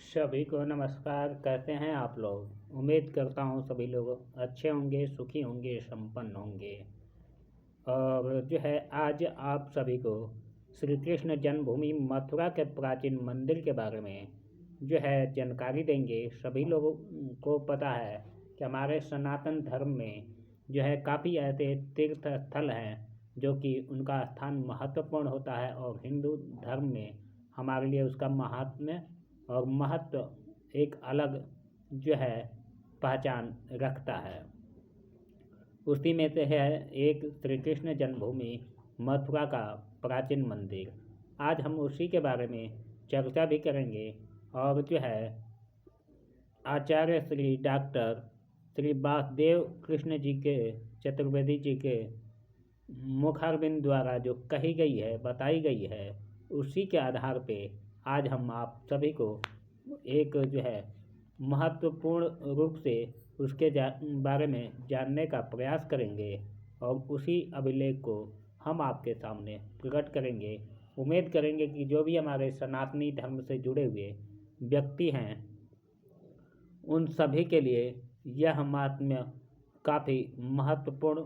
सभी को नमस्कार। कैसे हैं आप लोग? उम्मीद करता हूँ सभी लोग अच्छे होंगे, सुखी होंगे, संपन्न होंगे। और जो है आज आप सभी को श्री कृष्ण जन्मभूमि मथुरा के प्राचीन मंदिर के बारे में जो है जानकारी देंगे। सभी लोगों को पता है कि हमारे सनातन धर्म में जो है काफ़ी ऐसे तीर्थ स्थल हैं जो कि उनका स्थान महत्वपूर्ण होता है और हिंदू धर्म में हमारे लिए उसका महात्म्य और महत्व एक अलग जो है पहचान रखता है। उसी में से है एक श्री कृष्ण जन्मभूमि मथुरा का प्राचीन मंदिर। आज हम उसी के बारे में चर्चा भी करेंगे और जो है आचार्य श्री डॉक्टर श्री वासुदेव कृष्ण जी के चतुर्वेदी जी के मुखारबिंद द्वारा जो कही गई है, बताई गई है, उसी के आधार पे आज हम आप सभी को एक जो है महत्वपूर्ण रूप से उसके बारे में जानने का प्रयास करेंगे और उसी अभिलेख को हम आपके सामने प्रकट करेंगे। उम्मीद करेंगे कि जो भी हमारे सनातनी धर्म से जुड़े हुए व्यक्ति हैं उन सभी के लिए यह महात्म्य काफ़ी महत्वपूर्ण,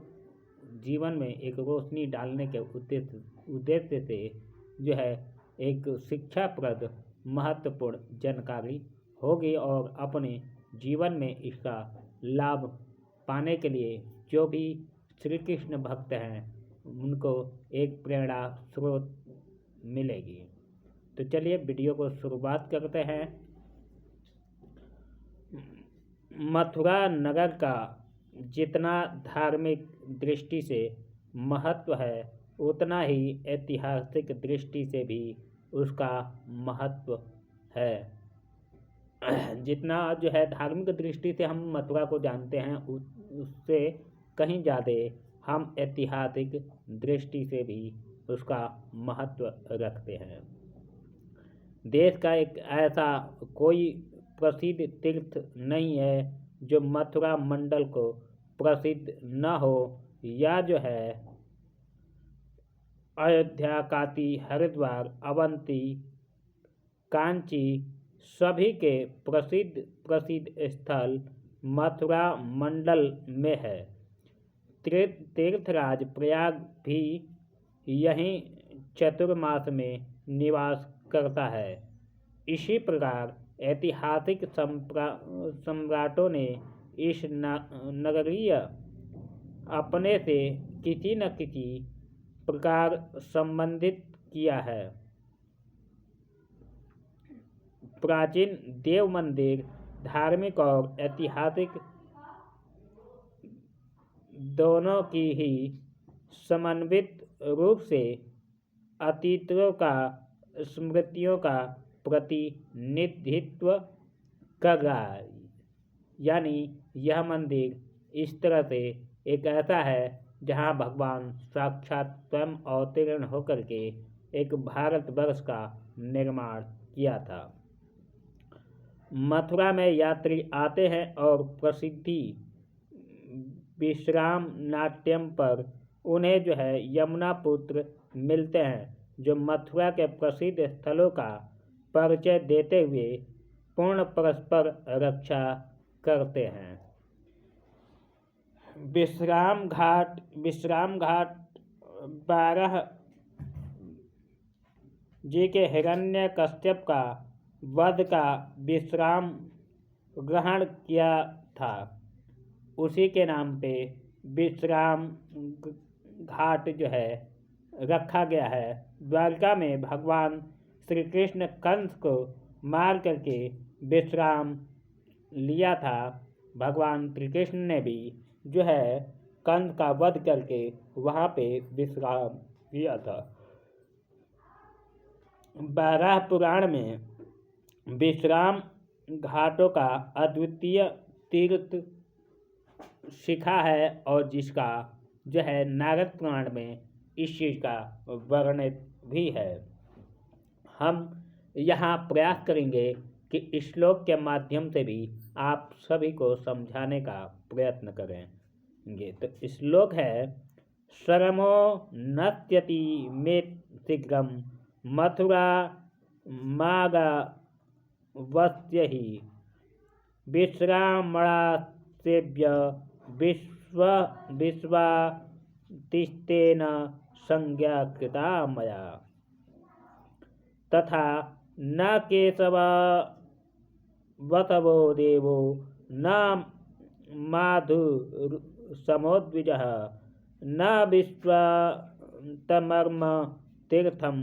जीवन में एक रोशनी डालने के उद्देश्य से जो है एक शिक्षाप्रद महत्वपूर्ण जानकारी होगी और अपने जीवन में इसका लाभ पाने के लिए जो भी श्री कृष्ण भक्त हैं उनको एक प्रेरणा स्रोत मिलेगी। तो चलिए वीडियो को शुरुआत करते हैं। मथुरा नगर का जितना धार्मिक दृष्टि से महत्व है उतना ही ऐतिहासिक दृष्टि से भी उसका महत्व है। जितना जो है धार्मिक दृष्टि से हम मथुरा को जानते हैं उससे कहीं ज़्यादा हम ऐतिहासिक दृष्टि से भी उसका महत्व रखते हैं। देश का एक ऐसा कोई प्रसिद्ध तीर्थ नहीं है जो मथुरा मंडल को प्रसिद्ध न हो, या जो है अयोध्या, काशी, हरिद्वार, अवंती, कांची सभी के प्रसिद्ध स्थल मथुरा मंडल में है। तीर्थराज प्रयाग भी यहीं चतुर्मास में निवास करता है। इसी प्रकार ऐतिहासिक सम्राटों ने इस नगरीय अपने से किसी न किसी प्रकार संबंधित किया है। प्राचीन देव मंदिर धार्मिक और ऐतिहासिक दोनों की ही समन्वित रूप से अतीतों का स्मृतियों का प्रतिनिधित्व कर रहा है। यानी यह मंदिर इस तरह से एक ऐसा है जहां भगवान साक्षात स्वयं अवतीर्ण होकर के एक भारतवर्ष का निर्माण किया था। मथुरा में यात्री आते हैं और प्रसिद्धि विश्राम नाट्यम पर उन्हें जो है यमुना पुत्र मिलते हैं जो मथुरा के प्रसिद्ध स्थलों का परिचय देते हुए पूर्ण परस्पर रक्षा करते हैं। विश्राम घाट 12 जी के हिरण्यकश्यप का वध का विश्राम ग्रहण किया था, उसी के नाम पे विश्राम घाट जो है रखा गया है। द्वारका में भगवान श्री कृष्ण कंस को मार करके विश्राम लिया था। भगवान श्री कृष्ण ने भी जो है कंस का वध करके वहाँ पे विश्राम लिया था। 12 पुराण में विश्राम घाटों का अद्वितीय तीर्थ शिखा है और जिसका जो है नारद पुराण में इस चीज़ का वर्णित भी है। हम यहाँ प्रयास करेंगे कि इस श्लोक के माध्यम से भी आप सभी को समझाने का प्रयत्न करेंगे। तो श्लोक है शरमो नत्यति मे शीघ्रम मथुरा मागा वस्य हि विश्रामणासेभ्य विश्वातिष्ठेन संज्ञा कृता मया तथा न केशवसवो देवो न माधुसमोद्विजः न विश्वतमर्म तीर्थम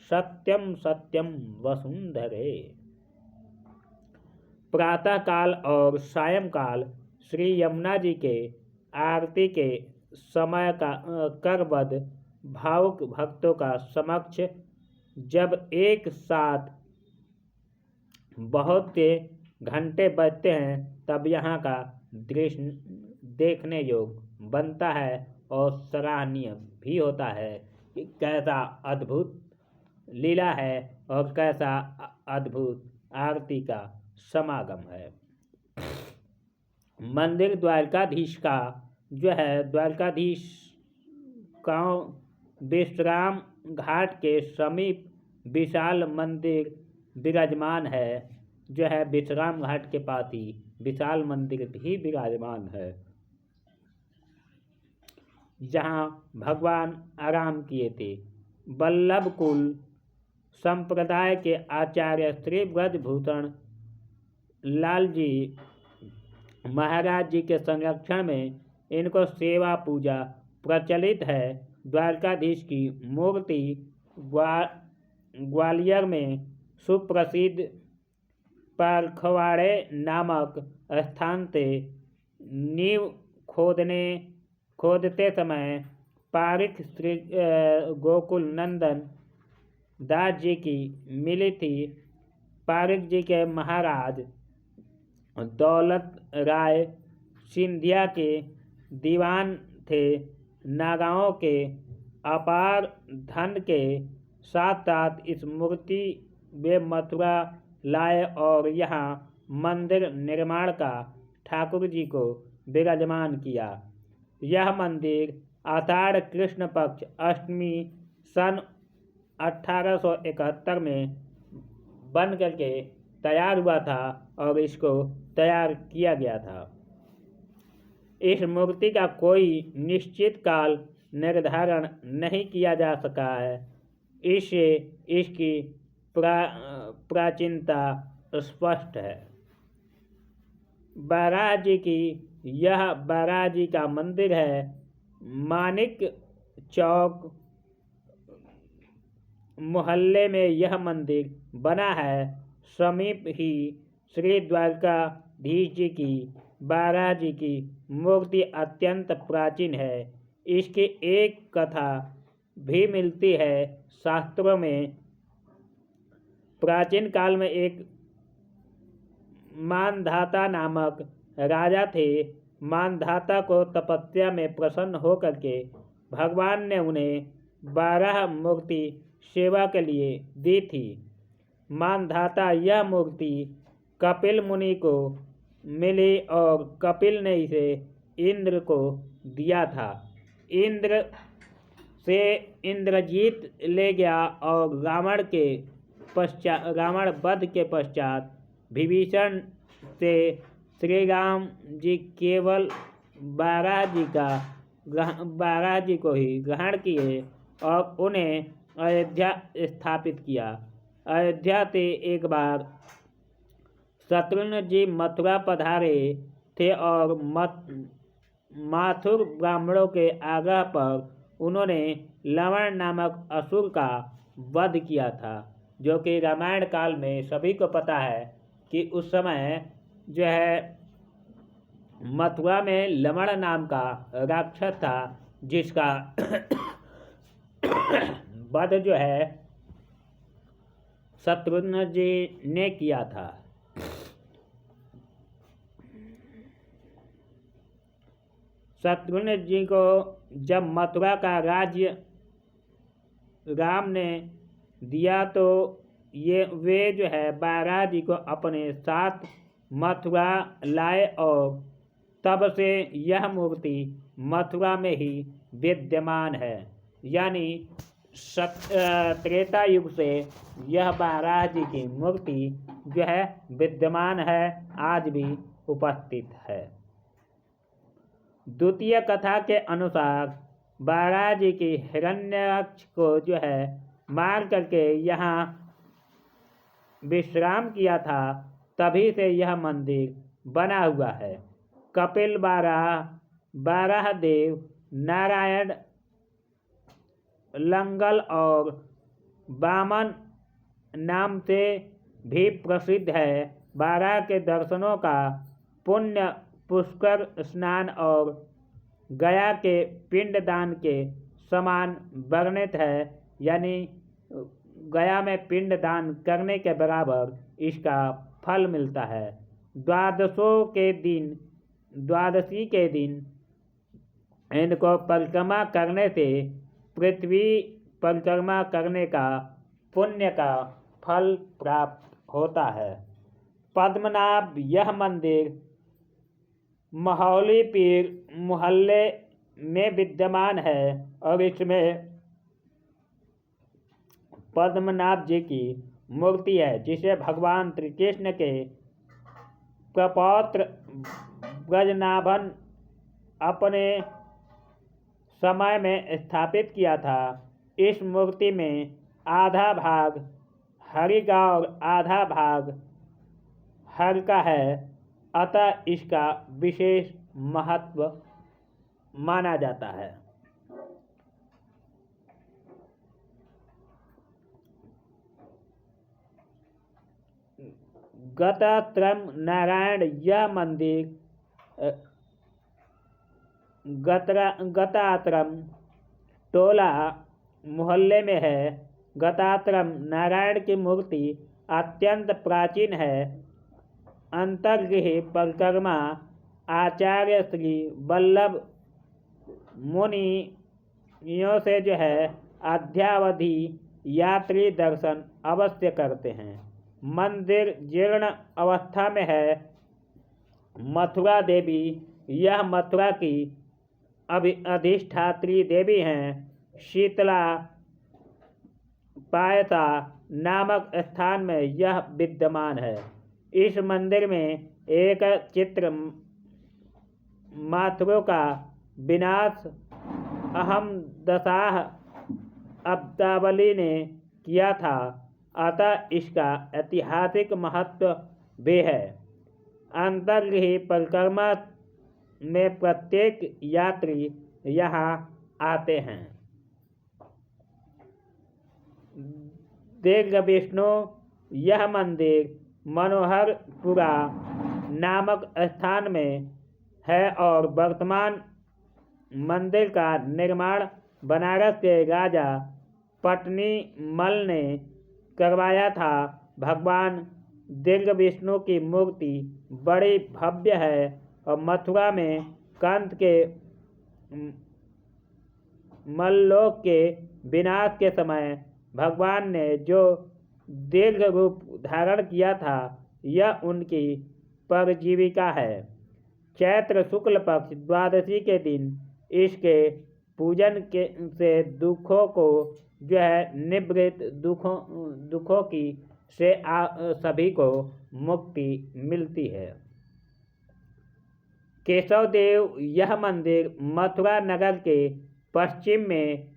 सत्यम सत्यम वसुंधरे। प्रातःकाल और सायंकाल श्री यमुना जी के आरती के समय का करबद्ध भावुक भक्तों का समक्ष जब एक साथ बहुत से घंटे बजते हैं तब यहाँ का दृश्य देखने योग्य बनता है और सराहनीय भी होता है कि कैसा अद्भुत लीला है और कैसा अद्भुत आरती का समागम है। मंदिर द्वारकाधीश का जो है द्वारकाधीश गांव विश्राम घाट के समीप विशाल मंदिर विराजमान है। जो है विश्राम घाट के पास ही विशाल मंदिर भी विराजमान है जहाँ भगवान आराम किए थे। वल्लभ कुल संप्रदाय के आचार्य श्री ब्रजभूषण लाल जी महाराज जी के संरक्षण में इनको सेवा पूजा प्रचलित है। द्वारकाधीश की मूर्ति ग्वालियर में सुप्रसिद्ध पारखवाड़े नामक स्थान से नींव खोदते समय पारिक श्री गोकुल नंदन दास जी की मिली थी। पारिक जी के महाराज दौलत राय सिंधिया के दीवान थे। नागाओं के अपार धन के साथ साथ इस मूर्ति वे मथुरा लाए और यहाँ मंदिर निर्माण का ठाकुर जी को विराजमान किया। यह मंदिर आषाढ़ कृष्ण पक्ष अष्टमी सन 1871 में बन करके तैयार हुआ था और इसको तैयार किया गया था। इस मूर्ति का कोई निश्चित काल निर्धारण नहीं किया जा सका है। इससे इसकी प्राचीनता स्पष्ट है। बाराह जी की यह बाराह जी का मंदिर है। मानिक चौक मोहल्ले में यह मंदिर बना है। समीप ही श्री द्वारकाधीश जी की बाराह जी की मूर्ति अत्यंत प्राचीन है। इसकी एक कथा भी मिलती है शास्त्रों में। प्राचीन काल में एक मानधाता नामक राजा थे। मानधाता को तपस्या में प्रसन्न होकर के भगवान ने उन्हें 12 मूर्ति सेवा के लिए दी थी। मानधाता यह मूर्ति कपिल मुनि को मिली और कपिल ने इसे इंद्र को दिया था। इंद्र से इंद्रजीत ले गया और रावण वध के पश्चात विभीषण से श्री राम जी केवल बाराह जी को ही ग्रहण किए और उन्हें अयोध्या स्थापित किया। अयोध्या से एक बार शत्रुघ्न जी मथुरा पधारे थे और माथुर ब्राह्मणों के आग्रह पर उन्होंने लवण नामक असुर का वध किया था। जो कि रामायण काल में सभी को पता है कि उस समय जो है मथुरा में लवण नाम का राक्षस था जिसका वध जो है शत्रुघ्न जी ने किया था। शत्रुघ्न जी को जब मथुरा का राज्य राम ने दिया तो वे जो है बाराह जी को अपने साथ मथुरा लाए और तब से यह मूर्ति मथुरा में ही विद्यमान है। यानी त्रेता युग से यह बाराह जी की मूर्ति जो है विद्यमान है, आज भी उपस्थित है। द्वितीय कथा के अनुसार बालाजी की हिरण्याक्ष को जो है मार करके यहाँ विश्राम किया था, तभी से यह मंदिर बना हुआ है। कपिल बारह देव, नारायण, लंगल और वामन नाम से भी प्रसिद्ध है। बारह के दर्शनों का पुण्य पुष्कर स्नान और गया के पिंडदान के समान वर्णित है, यानी गया में पिंडदान करने के बराबर इसका फल मिलता है। द्वादशी के दिन इनको परिक्रमा करने से पृथ्वी परिक्रमा करने का पुण्य का फल प्राप्त होता है। पद्मनाभ, यह मंदिर महौली पीर मोहल्ले में विद्यमान है और इसमें पद्मनाभ जी की मूर्ति है, जिसे भगवान श्री कृष्ण के प्रपौत्र ब्रजनाभन अपने समय में स्थापित किया था। इस मूर्ति में आधा भाग हरि का और आधा भाग हर का है, अतः इसका विशेष महत्व माना जाता है। गतात्रम नारायण, यह मंदिर गतात्रम टोला मोहल्ले में है। गतात्रम नारायण की मूर्ति अत्यंत प्राचीन है। अंतर्गृह परिक्रमा आचार्य श्री वल्लभ मुनियों से जो है अद्यावधि यात्री दर्शन अवश्य करते हैं। मंदिर जीर्ण अवस्था में है। मथुरा देवी, यह मथुरा की अधिष्ठात्री देवी हैं। शीतला पायता नामक स्थान में यह विद्यमान है। इस मंदिर में एक चित्र माथुरों का विनाश अहमदशाह अब्दावली ने किया था, अतः इसका ऐतिहासिक महत्व भी है। अंतर्गृह परिक्रमा में प्रत्येक यात्री यहाँ आते हैं। दीर्घ विष्णु, यह मंदिर मनोहरपुरा नामक स्थान में है और वर्तमान मंदिर का निर्माण बनारस के राजा पट्टनीमल ने करवाया था। भगवान दीर्घ विष्णु की मूर्ति बड़ी भव्य है और मथुरा में कंस के मल्लोक के विनाश के समय भगवान ने जो दीर्घ रूप धारण किया था, यह उनकी परजीविका है। चैत्र शुक्ल पक्ष द्वादशी के दिन इसके पूजन से दुखों को जो है निवृत्त दुखों की से सभी को मुक्ति मिलती है। केशव देव, यह मंदिर मथुरा नगर के पश्चिम में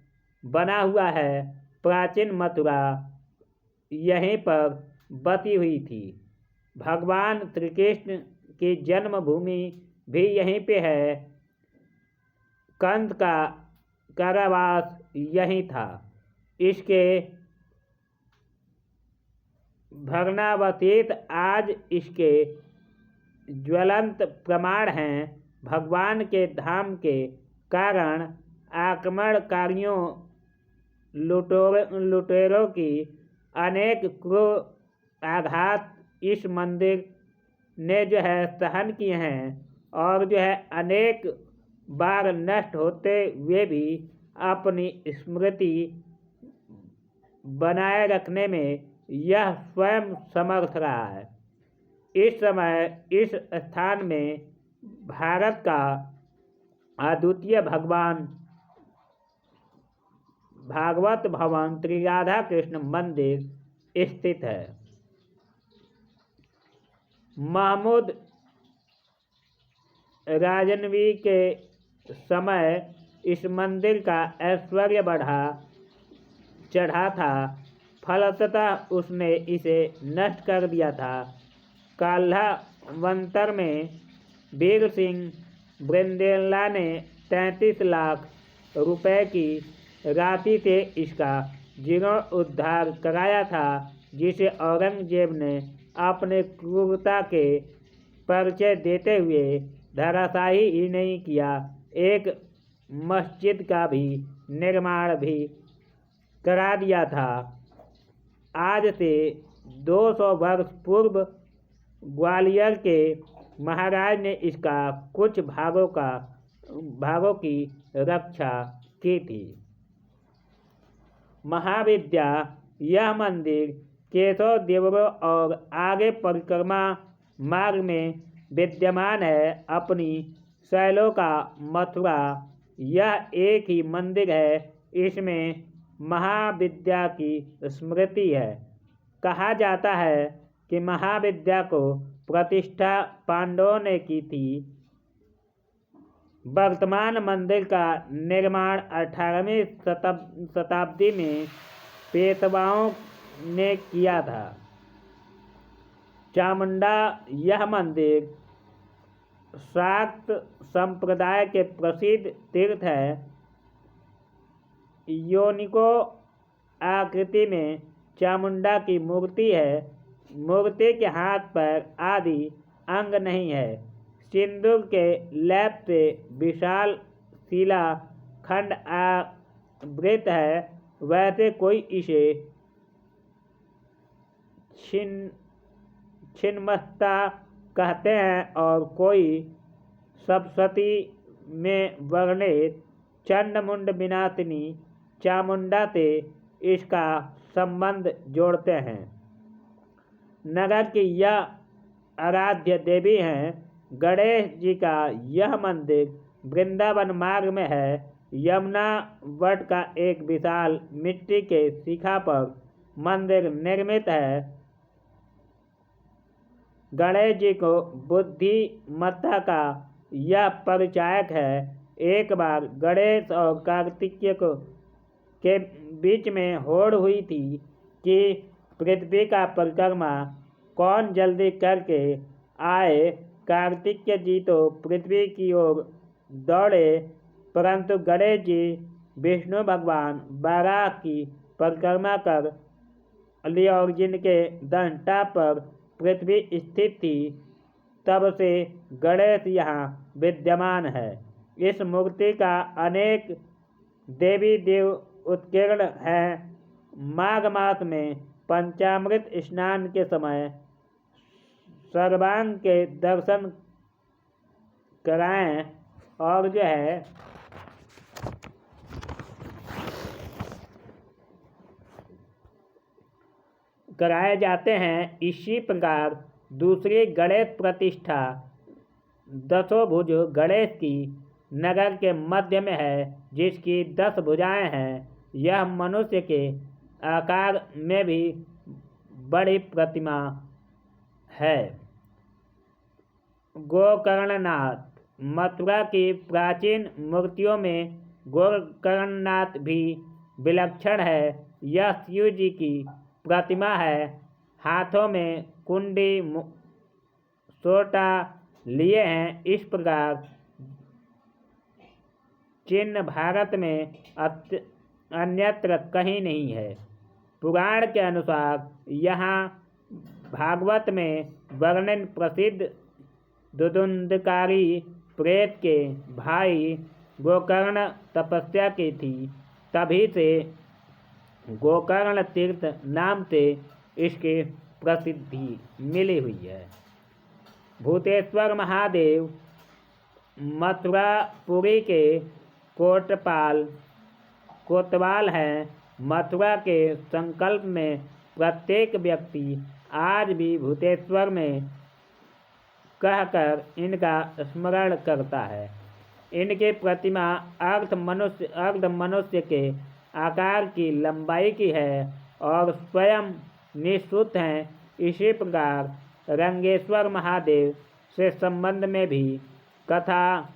बना हुआ है। प्राचीन मथुरा यहीं पर बसी हुई थी। भगवान श्री कृष्ण की जन्मभूमि भी यहीं पे है। कंस का कारावास यहीं था। इसके भग्नावशेष आज इसके ज्वलंत प्रमाण हैं। भगवान के धाम के कारण आक्रमणकारियों लुटेरों की अनेक क्रूर आघात इस मंदिर ने जो है सहन किए हैं और जो है अनेक बार नष्ट होते हुए भी अपनी स्मृति बनाए रखने में यह स्वयं समर्थ रहा है। इस समय इस स्थान में भारत का अद्वितीय भगवान भागवत भवन श्री राधा कृष्ण मंदिर स्थित है। महमूद राजनवी के समय इस मंदिर का ऐश्वर्य चढ़ा था, फलतः उसने इसे नष्ट कर दिया था। काल्हावंतर में वीर सिंह ब्रिंदेला ने 33 लाख रुपए की राशि से इसका जीर्णोद्धार कराया था, जिसे औरंगजेब ने अपने क्रूरता के परिचय देते हुए धराशायी ही नहीं किया, एक मस्जिद का भी निर्माण भी करा दिया था। आज से 200 वर्ष पूर्व ग्वालियर के महाराज ने इसका कुछ भागों की रक्षा की थी। महाविद्या यह मंदिर केशव देवरों और आगे परिक्रमा मार्ग में विद्यमान है। अपनी शैलों का मथुरा यह एक ही मंदिर है। इसमें महाविद्या की स्मृति है। कहा जाता है कि महाविद्या को प्रतिष्ठा पांडवों ने की थी। वर्तमान मंदिर का निर्माण 18वीं शताब्दी में पेशवाओं ने किया था। चामुंडा यह मंदिर शाक्त संप्रदाय के प्रसिद्ध तीर्थ है। योनिको आकृति में चामुंडा की मूर्ति है। मूर्ति के हाथ पैर आदि अंग नहीं है। सिंदूर के लेप से विशाल शिला खंड आवृत है। वैसे कोई इसे छिन्नमस्ता कहते हैं और कोई सप्तशती में वर्णित चंडमुंड विनाशिनी चामुंडा से इसका संबंध जोड़ते हैं। नगर की यह आराध्य देवी हैं। गणेश जी का यह मंदिर वृंदावन मार्ग में है। यमुना वट का एक विशाल मिट्टी के शिखा पर मंदिर निर्मित है। गणेश जी को बुद्धिमत्ता का यह परिचायक है। एक बार गणेश और कार्तिकेय के बीच में होड़ हुई थी कि पृथ्वी का परिक्रमा कौन जल्दी करके आए। कार्तिकेय जी तो पृथ्वी की ओर दौड़े, परंतु गणेश जी विष्णु भगवान बाराह की परिक्रमा कर लिए और जिनके दंष्टा पर पृथ्वी स्थित थी, तब से गणेश यहाँ विद्यमान है। इस मूर्ति का अनेक देवी देव उत्कीर्ण हैं। माघ मास में पंचामृत स्नान के समय सर्वांग के दर्शन कराएं और कराए जाते हैं। इसी प्रकार दूसरी गणेश प्रतिष्ठा दशोभुज गणेश की नगर के मध्य में है, जिसकी 10 भुजाएं हैं। यह मनुष्य के आकार में भी बड़ी प्रतिमा है। गोकर्णनाथ मथुरा की प्राचीन मूर्तियों में गोकर्णनाथ भी विलक्षण है। यह शिव जी की प्रतिमा है। हाथों में कुंडी सोटा लिए हैं। इस प्रकार चिन्ह भारत में अन्यत्र कहीं नहीं है। पुराण के अनुसार यहाँ भागवत में वर्णन प्रसिद्ध दुदुंदकारी प्रेत के भाई गोकर्ण तपस्या की थी। तभी से गोकर्ण तीर्थ नाम से इसकी प्रसिद्धि मिली हुई है। भूतेश्वर महादेव मथुरापुरी के कोतवाल हैं। मथुरा के संकल्प में प्रत्येक व्यक्ति आज भी भूतेश्वर में कहकर इनका स्मरण करता है। इनकी प्रतिमा अर्ध मनुष्य के आकार की लंबाई की है और स्वयं निःसुत हैं। इसी प्रकार रंगेश्वर महादेव से संबंध में भी कथा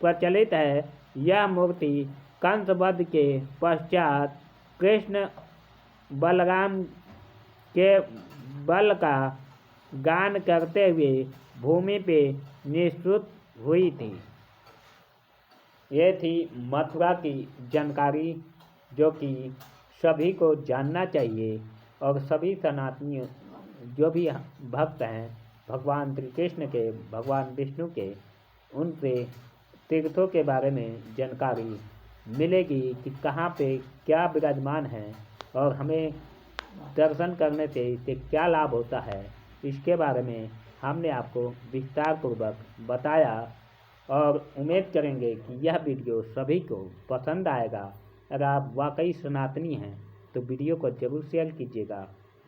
प्रचलित है। यह मूर्ति कंसवध के पश्चात कृष्ण बलराम के बल का गान करते हुए भूमि पे निःसृत हुई थी। ये थी मथुरा की जानकारी, जो कि सभी को जानना चाहिए और सभी सनातनी जो भी भक्त हैं भगवान श्री कृष्ण के, भगवान विष्णु के, उनसे तीर्थों के बारे में जानकारी मिलेगी कि कहाँ पे क्या विराजमान है और हमें दर्शन करने से इससे क्या लाभ होता है। इसके बारे में हमने आपको विस्तार पूर्वक बताया और उम्मीद करेंगे कि यह वीडियो सभी को पसंद आएगा। अगर आप वाकई सनातनी हैं तो वीडियो को ज़रूर शेयर कीजिएगा।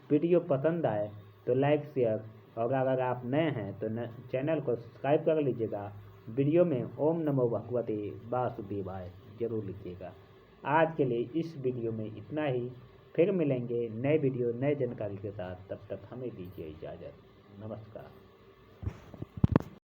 वीडियो पसंद आए तो लाइक शेयर, और अगर आप नए हैं तो चैनल को सब्सक्राइब कर लीजिएगा। वीडियो में ओम नमो भगवते वासुदेवाय जरूर लिखिएगा। आज के लिए इस वीडियो में इतना ही। फिर मिलेंगे नए वीडियो नए जानकारी के साथ। तब तक हमें दीजिए इजाज़त। नमस्कार।